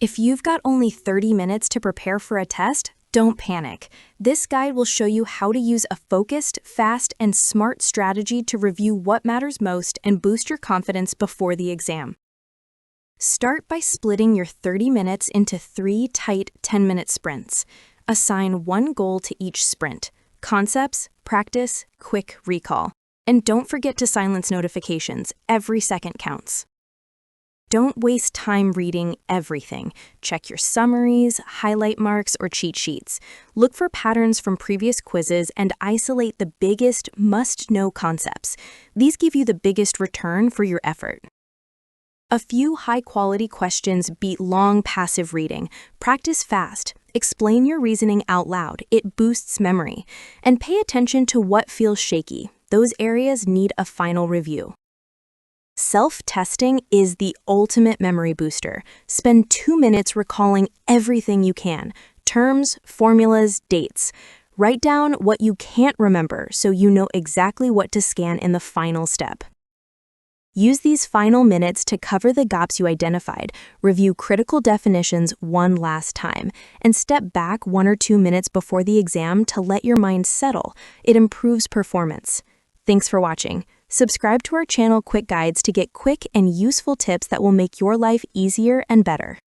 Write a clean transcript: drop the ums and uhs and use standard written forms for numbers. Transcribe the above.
If you've got only 30 minutes to prepare for a test, don't panic. This guide will show you how to use a focused, fast, and smart strategy to review what matters most and boost your confidence before the exam. Start by splitting your 30 minutes into 3 tight 10-minute sprints. Assign one goal to each sprint: concepts, practice, quick recall. And don't forget to silence notifications. Every second counts. Don't waste time reading everything. Check your summaries, highlight marks, or cheat sheets. Look for patterns from previous quizzes and isolate the biggest, must-know concepts. These give you the biggest return for your effort. A few high-quality questions beat long passive reading. Practice fast. Explain your reasoning out loud. It boosts memory. And pay attention to what feels shaky. Those areas need a final review. Self-testing is the ultimate memory booster. Spend 2 minutes recalling everything you can: terms, formulas, dates. Write down what you can't remember so you know exactly what to scan in the final step. Use these final minutes to cover the gaps you identified, review critical definitions one last time, and step back 1 or 2 minutes before the exam to let your mind settle. It improves performance. Thanks for watching. Subscribe to our channel Quick Guides to get quick and useful tips that will make your life easier and better.